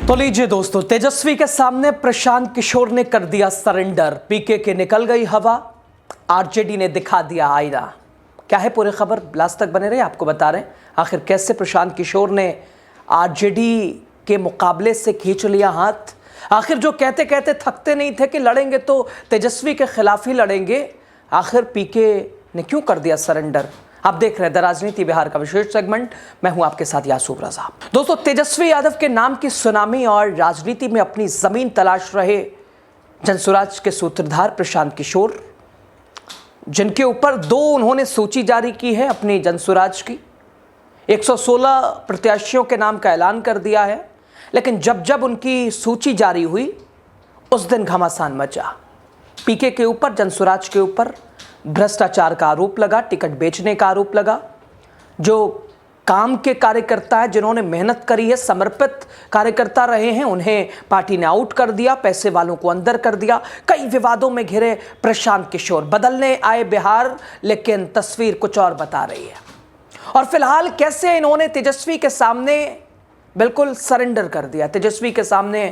तो लीजिए दोस्तों, तेजस्वी के सामने प्रशांत किशोर ने कर दिया सरेंडर। पीके के निकल गई हवा, आरजेडी ने दिखा दिया आईना। क्या है पूरी खबर, लास्ट तक बने रहे, आपको बता रहे हैं आखिर कैसे प्रशांत किशोर ने आरजेडी के मुकाबले से खींच लिया हाथ। आखिर जो कहते कहते थकते नहीं थे कि लड़ेंगे तो तेजस्वी के खिलाफ ही लड़ेंगे, आखिर पीके ने क्यों कर दिया सरेंडर। आप देख रहे हैं द राजनीति बिहार का विशेष सेगमेंट। मैं हूं आपके साथ यासूब रजा। दोस्तों, तेजस्वी यादव के नाम की सुनामी और राजनीति में अपनी जमीन तलाश रहे जनसुराज के सूत्रधार प्रशांत किशोर, जिनके ऊपर उन्होंने सूची जारी की है अपनी जनसुराज की। 116 प्रत्याशियों के नाम का ऐलान कर दिया है, लेकिन जब जब उनकी सूची जारी हुई उस दिन घमासान मचा। पीके के ऊपर, जनसुराज के ऊपर भ्रष्टाचार का आरोप लगा, टिकट बेचने का आरोप लगा। जो काम के कार्यकर्ता हैं, जिन्होंने मेहनत करी है, समर्पित कार्यकर्ता रहे हैं, उन्हें पार्टी ने आउट कर दिया, पैसे वालों को अंदर कर दिया। कई विवादों में घिरे प्रशांत किशोर बदलने आए बिहार, लेकिन तस्वीर कुछ और बता रही है। और फिलहाल कैसे इन्होंने तेजस्वी के सामने बिल्कुल सरेंडर कर दिया। तेजस्वी के सामने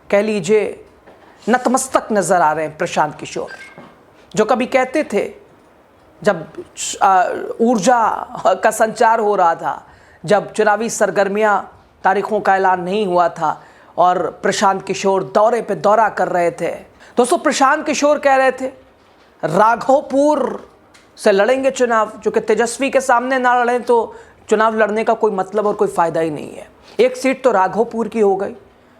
कह लीजिए नतमस्तक नजर आ रहे हैं प्रशांत किशोर, जो कभी कहते थे जब ऊर्जा का संचार हो रहा था, जब चुनावी सरगर्मियां तारीखों का ऐलान नहीं हुआ था और प्रशांत किशोर दौरे पे दौरा कर रहे थे। दोस्तों, प्रशांत किशोर कह रहे थे राघोपुर से लड़ेंगे चुनाव, जो कि तेजस्वी के सामने ना लड़ें तो चुनाव लड़ने का कोई मतलब और कोई फायदा ही नहीं है। एक सीट तो राघोपुर की हो गई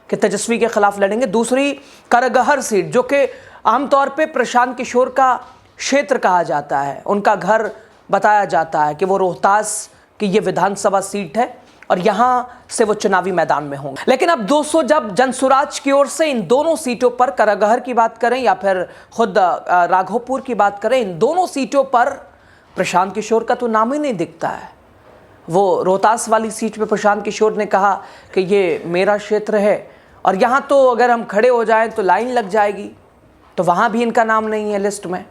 कि तेजस्वी के खिलाफ लड़ेंगे, दूसरी करगहर सीट, जो कि आमतौर पे प्रशांत किशोर का क्षेत्र कहा जाता है, उनका घर बताया जाता है कि वो रोहतास की ये विधानसभा सीट है और यहाँ से वो चुनावी मैदान में होंगे। लेकिन अब दोस्तों, जब जनसुराज की ओर से इन दोनों सीटों पर, करगहर की बात करें या फिर खुद राघोपुर की बात करें, इन दोनों सीटों पर प्रशांत किशोर का तो नाम ही नहीं दिखता है। वो रोहतास वाली सीट पे प्रशांत किशोर ने कहा कि ये मेरा क्षेत्र है और यहाँ तो अगर हम खड़े हो जाएं तो लाइन लग जाएगी, तो वहाँ भी इनका नाम नहीं है लिस्ट में।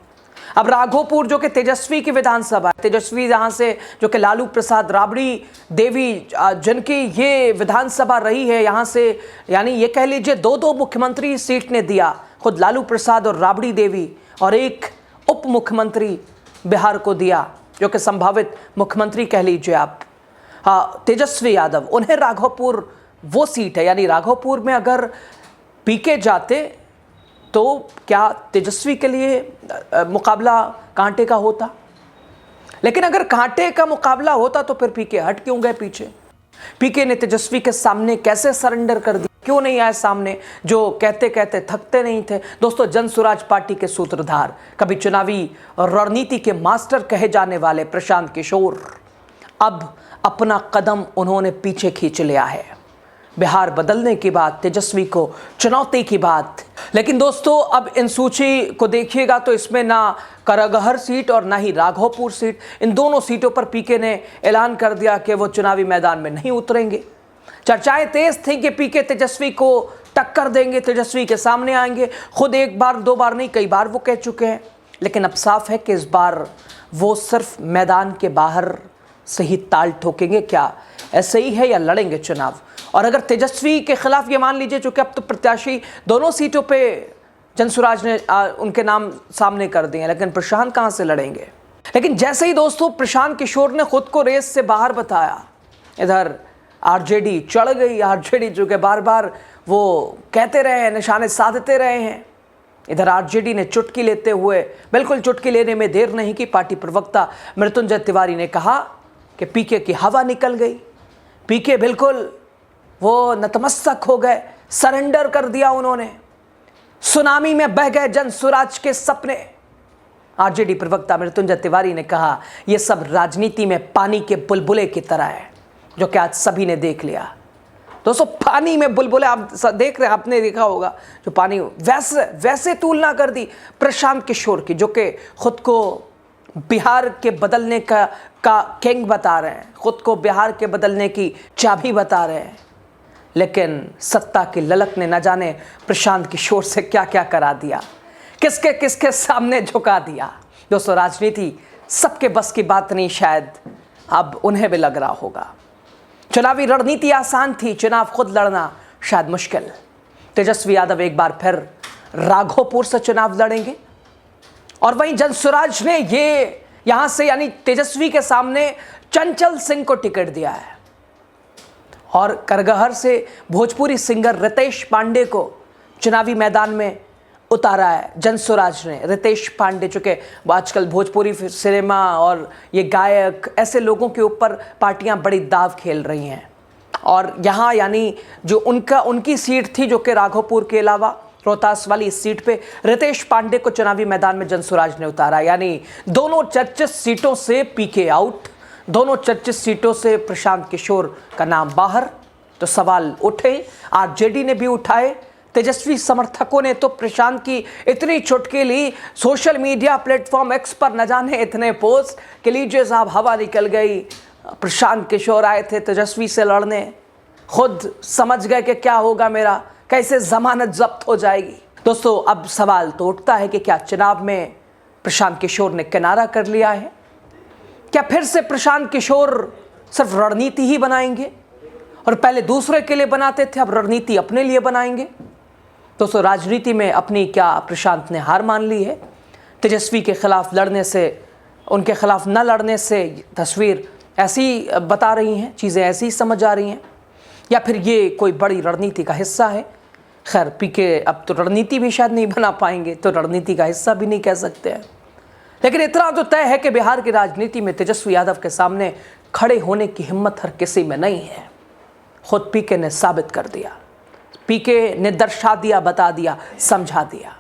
अब राघोपुर, जो कि तेजस्वी की विधानसभा है, तेजस्वी यहाँ से, जो कि लालू प्रसाद राबड़ी देवी जिनकी ये विधानसभा रही है, यहाँ से यानी ये कह लीजिए दो मुख्यमंत्री सीट ने दिया, खुद लालू प्रसाद और राबड़ी देवी, और एक उप मुख्यमंत्री बिहार को दिया, जो कि संभावित मुख्यमंत्री कह लीजिए आप, हाँ, तेजस्वी यादव। उन्हें राघोपुर वो सीट है, यानी राघोपुर में अगर पीके जाते तो क्या तेजस्वी के लिए मुकाबला कांटे का होता। लेकिन अगर कांटे का मुकाबला होता तो फिर पीके हट क्यों गए पीछे। पीके ने तेजस्वी के सामने कैसे सरेंडर कर दिया, क्यों नहीं आए सामने, जो कहते कहते थकते नहीं थे। दोस्तों, जनसुराज पार्टी के सूत्रधार, कभी चुनावी रणनीति के मास्टर कहे जाने वाले प्रशांत किशोर, अब अपना कदम उन्होंने पीछे खींच लिया है। बिहार बदलने की बात, तेजस्वी को चुनौती की बात। लेकिन दोस्तों, अब इन सूची को देखिएगा तो इसमें ना करगहर सीट और ना ही राघोपुर सीट, इन दोनों सीटों पर पीके ने ऐलान कर दिया कि वो चुनावी मैदान में नहीं उतरेंगे। चर्चाएं तेज थी कि पीके तेजस्वी को टक्कर देंगे, तेजस्वी के सामने आएंगे। खुद एक बार दो बार नहीं, कई बार वो कह चुके हैं। लेकिन अब साफ है कि इस बार वो सिर्फ मैदान के बाहर से ही ताल ठोकेंगे। क्या ऐसे ही है या लड़ेंगे चुनाव? और अगर तेजस्वी के खिलाफ ये मान लीजिए, चूंकि अब तो प्रत्याशी दोनों सीटों पे जनसुराज ने उनके नाम सामने कर दिए, लेकिन प्रशांत कहां से लड़ेंगे। लेकिन जैसे ही दोस्तों प्रशांत किशोर ने खुद को रेस से बाहर बताया, इधर आरजेडी चढ़ गई। आरजेडी जो कि बार बार वो कहते रहे हैं, निशाने साधते रहे हैं। इधर आरजेडी ने चुटकी लेते हुए, बिल्कुल चुटकी लेने में देर नहीं की, पार्टी प्रवक्ता मृत्युंजय तिवारी ने कहा कि पीके की हवा निकल गई। पीके बिल्कुल वो नतमस्तक हो गए, सरेंडर कर दिया उन्होंने, सुनामी में बह गए जनसुराज के सपने। आरजेडी प्रवक्ता मृत्युंजय तिवारी ने कहा, यह सब राजनीति में पानी के बुलबुले की तरह है, जो कि आज सभी ने देख लिया। दोस्तों, पानी में बुलबुले आप देख रहे हैं, आपने देखा होगा, जो पानी वैसे तुलना कर दी प्रशांत किशोर की, जो कि खुद को बिहार के बदलने का किंग बता रहे हैं, खुद को बिहार के बदलने की चाबी बता रहे हैं। लेकिन सत्ता की ललक ने न जाने प्रशांत किशोर से क्या क्या करा दिया, किसके किसके सामने झुका दिया। दोस्तों, राजनीति सबके बस की बात नहीं, शायद अब उन्हें भी लग रहा होगा। चुनावी रणनीति आसान थी, चुनाव खुद लड़ना, शायद मुश्किल। तेजस्वी यादव एक बार फिर राघोपुर से चुनाव लड़ेंगे और वहीं जनसुराज ने ये यहां से यानी तेजस्वी के सामने चंचल सिंह को टिकट दिया है और करगहर से भोजपुरी सिंगर रितेश पांडे को चुनावी मैदान में उतारा है जनसुराज ने। रितेश पांडे चूँकि आजकल भोजपुरी सिनेमा और ये गायक ऐसे लोगों के ऊपर पार्टियां बड़ी दाव खेल रही हैं और यहाँ यानी जो उनकी सीट थी जो कि राघोपुर के अलावा रोहतास वाली इस सीट पे रितेश पांडे को चुनावी मैदान में जनसुराज ने उतारा। यानी दोनों चर्चित सीटों से पीके आउट, दोनों चर्चित सीटों से प्रशांत किशोर का नाम बाहर। तो सवाल उठे, आरजेडी ने भी उठाए, तेजस्वी समर्थकों ने तो प्रशांत की इतनी चुटकी ली, सोशल मीडिया प्लेटफॉर्म एक्स पर न जाने इतने पोस्ट कि लीजिए साहब हवा निकल गई, प्रशांत किशोर आए थे तेजस्वी से लड़ने, खुद समझ गए कि क्या होगा मेरा, कैसे जमानत जब्त हो जाएगी। दोस्तों अब सवाल तो उठता है कि क्या चुनाव में प्रशांत किशोर ने किनारा कर लिया है? क्या फिर से प्रशांत किशोर सिर्फ रणनीति ही बनाएंगे और पहले दूसरे के लिए बनाते थे अब रणनीति अपने लिए बनाएंगे? दोस्तों राजनीति में अपनी क्या प्रशांत ने हार मान ली है? तेजस्वी के खिलाफ लड़ने से, उनके खिलाफ न लड़ने से तस्वीर ऐसी बता रही हैं, चीज़ें ऐसी समझ आ रही हैं, या फिर ये कोई बड़ी रणनीति का हिस्सा है? खैर पीके अब तो रणनीति भी शायद नहीं बना पाएंगे, तो रणनीति का हिस्सा भी नहीं कह सकते हैं। लेकिन इतना तो तय है कि बिहार की राजनीति में तेजस्वी यादव के सामने खड़े होने की हिम्मत हर किसी में नहीं है। खुद पीके ने साबित कर दिया, पीके ने दर्शा दिया, बता दिया, समझा दिया।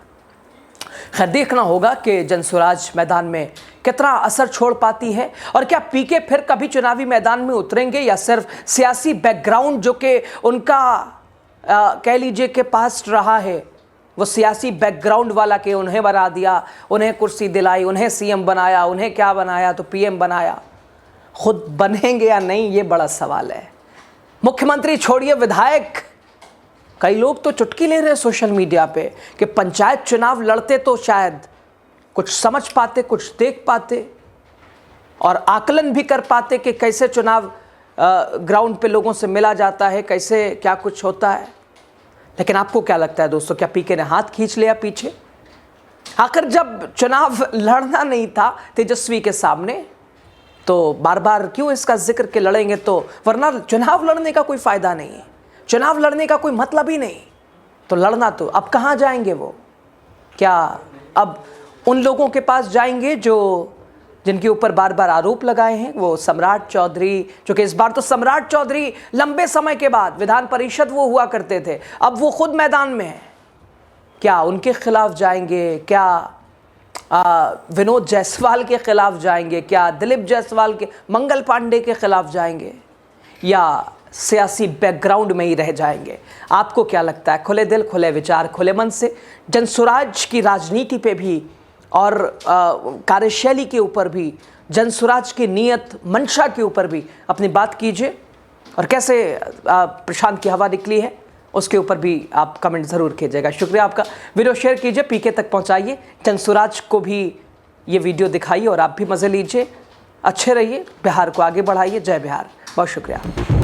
खैर देखना होगा कि जनसुराज मैदान में कितना असर छोड़ पाती है और क्या पीके फिर कभी चुनावी मैदान में उतरेंगे या सिर्फ सियासी बैकग्राउंड जो कि उनका कह लीजिए कि पास्ट रहा है, वो सियासी बैकग्राउंड वाला कि उन्हें बना दिया, उन्हें कुर्सी दिलाई, उन्हें सीएम बनाया, उन्हें क्या बनाया तो पीएम बनाया, खुद बनेंगे या नहीं ये बड़ा सवाल है। मुख्यमंत्री छोड़िए, विधायक कई लोग तो चुटकी ले रहे हैं सोशल मीडिया पे कि पंचायत चुनाव लड़ते तो शायद कुछ समझ पाते, कुछ देख पाते और आकलन भी कर पाते कि कैसे चुनाव ग्राउंड पे लोगों से मिला जाता है, कैसे क्या कुछ होता है। लेकिन आपको क्या लगता है दोस्तों, क्या पीके ने हाथ खींच लिया पीछे? आखिर जब चुनाव लड़ना नहीं था तेजस्वी के सामने तो बार बार क्यों इसका जिक्र के लड़ेंगे, तो वरना चुनाव लड़ने का कोई फ़ायदा नहीं है, चुनाव लड़ने का कोई मतलब ही नहीं, तो लड़ना तो अब कहाँ जाएंगे वो? क्या अब उन लोगों के पास जाएंगे जो जिनके ऊपर बार बार आरोप लगाए हैं, वो सम्राट चौधरी, जो कि इस बार तो सम्राट चौधरी लंबे समय के बाद विधान परिषद वो हुआ करते थे, अब वो खुद मैदान में हैं, क्या उनके खिलाफ जाएंगे? क्या विनोद जायसवाल के खिलाफ जाएंगे? क्या दिलीप जायसवाल के, मंगल पांडे के खिलाफ जाएंगे, या सियासी बैकग्राउंड में ही रह जाएंगे? आपको क्या लगता है? खुले दिल, खुले विचार, खुले मन से जनसुराज की राजनीति पे भी और कार्यशैली के ऊपर भी, जनसुराज की नीयत मंशा के ऊपर भी अपनी बात कीजिए और कैसे प्रशांत की हवा निकली है उसके ऊपर भी आप कमेंट ज़रूर कीजिएगा। शुक्रिया आपका। वीडियो शेयर कीजिए, पीके तक पहुंचाइए, जनसुराज को भी ये वीडियो दिखाइए और आप भी मज़े लीजिए। अच्छे रहिए, बिहार को आगे बढ़ाइए। जय बिहार। बहुत शुक्रिया।